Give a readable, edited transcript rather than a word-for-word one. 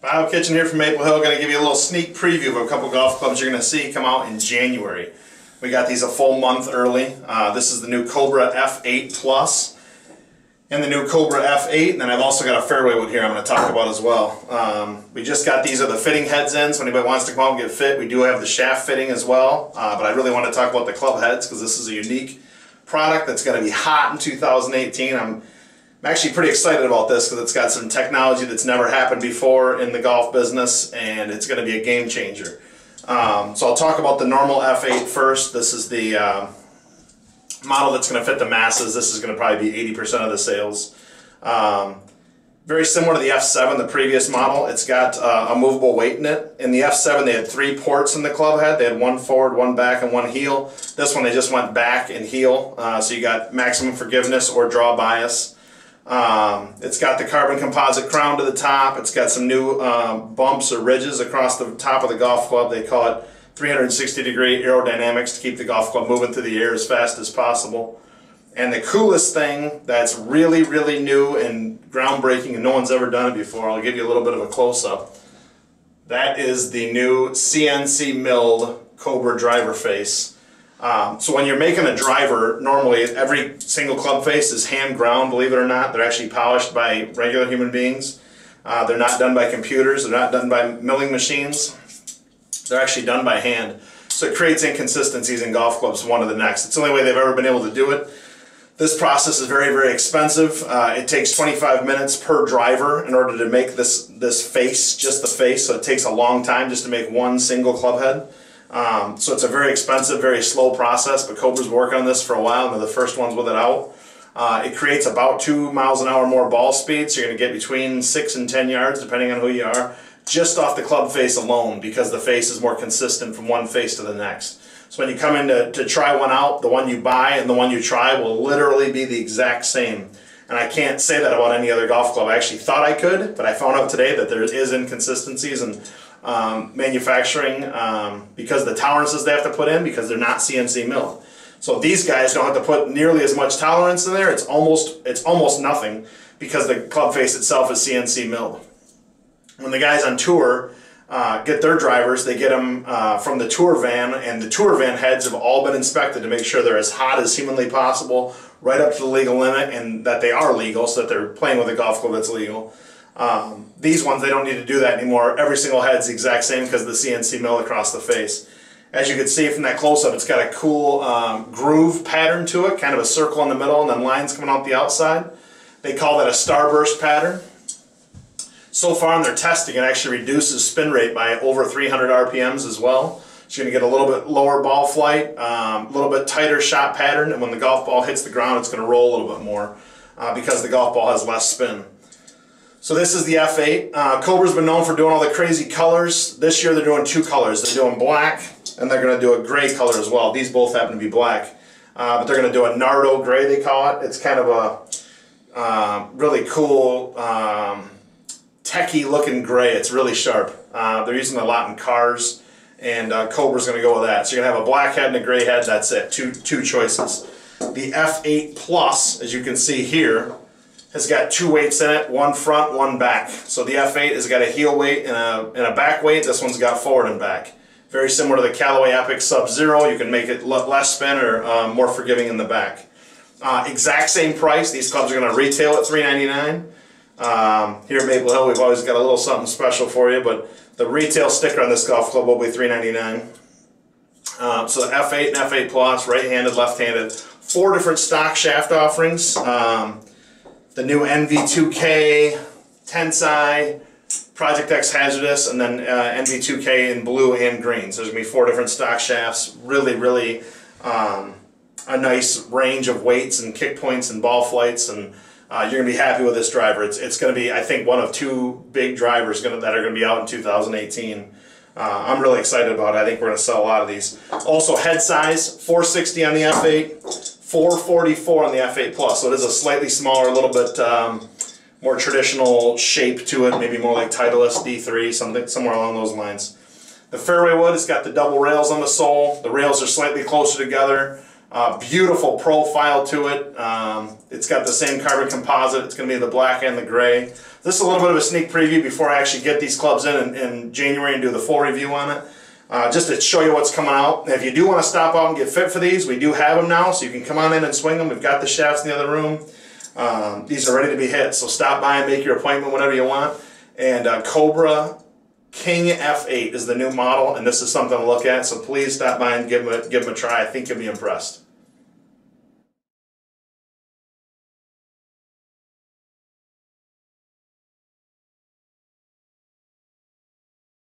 Bio Kitchen here from Maple Hill. Going to give you a little sneak preview of a couple golf clubs you're going to see come out in January. We got these a full month early. This is the new Cobra F8 Plus and the new Cobra F8, and then I've also got a Fairway wood here I'm going to talk about as well. We just got these are the fitting heads in, so anybody wants to come out and get fit, we do have the shaft fitting as well, but I really want to talk about the club heads because this is a unique product that's going to be hot in 2018. I'm actually pretty excited about this because it's got some technology that's never happened before in the golf business, and it's going to be a game changer. So I'll talk about the normal F8 first. This is the model that's going to fit the masses. This is going to probably be 80% of the sales. Very similar to the F7, the previous model. It's got a movable weight in it. In the F7 they had 3 ports in the club head. They had one forward, one back, and one heel. This one they just went back and heel. So you got maximum forgiveness or draw bias. It's got the carbon composite crown to the top. It's got some new bumps or ridges across the top of the golf club. They call it 360-degree aerodynamics to keep the golf club moving through the air as fast as possible. And the coolest thing that's really, really new and groundbreaking and no one's ever done it before, I'll give you a little bit of a close-up. That is the new CNC milled Cobra driver face. So when you're making a driver, normally every single club face is hand ground, believe it or not. They're actually polished by regular human beings. They're not done by computers. They're not done by milling machines. They're actually done by hand. So it creates inconsistencies in golf clubs one to the next. It's the only way they've ever been able to do it. This process is very, very expensive. It takes 25 minutes per driver in order to make this face, just the face. So it takes a long time just to make one single club head. So it's a very expensive, very slow process, but Cobra's been working on this for a while, and they're the first ones with it out. It creates about 2 miles an hour more ball speed, so you're going to get between 6 and 10 yards, depending on who you are, just off the club face alone, because the face is more consistent from one face to the next. So when you come in to try one out, the one you buy and the one you try will literally be the exact same. And I can't say that about any other golf club. I actually thought I could, but I found out today that there is inconsistencies in manufacturing because the tolerances they have to put in, because they're not CNC milled. So these guys don't have to put nearly as much tolerance in there. It's almost nothing because the club face itself is CNC milled. When the guys on tour get their drivers, they get them from the tour van, and the tour van heads have all been inspected to make sure they're as hot as humanly possible, right up to the legal limit, and that they are legal, so that they're playing with a golf club that's legal. These ones, they don't need to do that anymore. Every single head's the exact same because of the CNC mill across the face. As you can see from that close-up, it's got a cool groove pattern to it, kind of a circle in the middle and then lines coming out the outside. They call that a starburst pattern. So far in their testing, it actually reduces spin rate by over 300 RPMs as well. So you're going to get a little bit lower ball flight, a little bit tighter shot pattern, and when the golf ball hits the ground, it's going to roll a little bit more because the golf ball has less spin. So this is the F8. Cobra's been known for doing all the crazy colors. This year they're doing 2 colors. They're doing black, and they're going to do a gray color as well. These both happen to be black. But they're going to do a Nardo gray, they call it. It's kind of a really cool, techie looking gray. It's really sharp. They're using it a lot in cars, and Cobra's going to go with that. So you're going to have a black head and a gray head. That's it. Two choices. The F8 Plus, as you can see here, has got 2 weights in it, one front, one back. So the F8 has got a heel weight and a back weight. This one's got forward and back. Very similar to the Callaway Epic Sub-Zero. You can make it less spin or more forgiving in the back. Exact same price. These clubs are going to retail at $399. Here at Maple Hill, we've always got a little something special for you, but the retail sticker on this golf club will be $399. So the F8 and F8 Plus, right-handed, left-handed. 4 different stock shaft offerings. The new NV2K, Tensai, Project X Hazardous, and then NV2K in blue and green. So there's going to be 4 different stock shafts. Really, really a nice range of weights and kick points and ball flights, and you're going to be happy with this driver. It's going to be, I think, one of 2 big drivers that are going to be out in 2018. I'm really excited about it. I think we're going to sell a lot of these. Also, head size, 460 on the F8. 444 on the F8 Plus, so it is a slightly smaller, a little bit more traditional shape to it, maybe more like Titleist D3, somewhere along those lines. The Fairway wood has got the double rails on the sole. The rails are slightly closer together. Beautiful profile to it. It's got the same carbon composite. It's going to be the black and the gray. This is a little bit of a sneak preview before I actually get these clubs in January and do the full review on it. Just to show you what's coming out. If you do want to stop out and get fit for these, we do have them now, so you can come on in and swing them. We've got the shafts in the other room. These are ready to be hit, so stop by and make your appointment whenever you want. And Cobra King F8 is the new model, and this is something to look at, so please stop by and give them a try. I think you'll be impressed.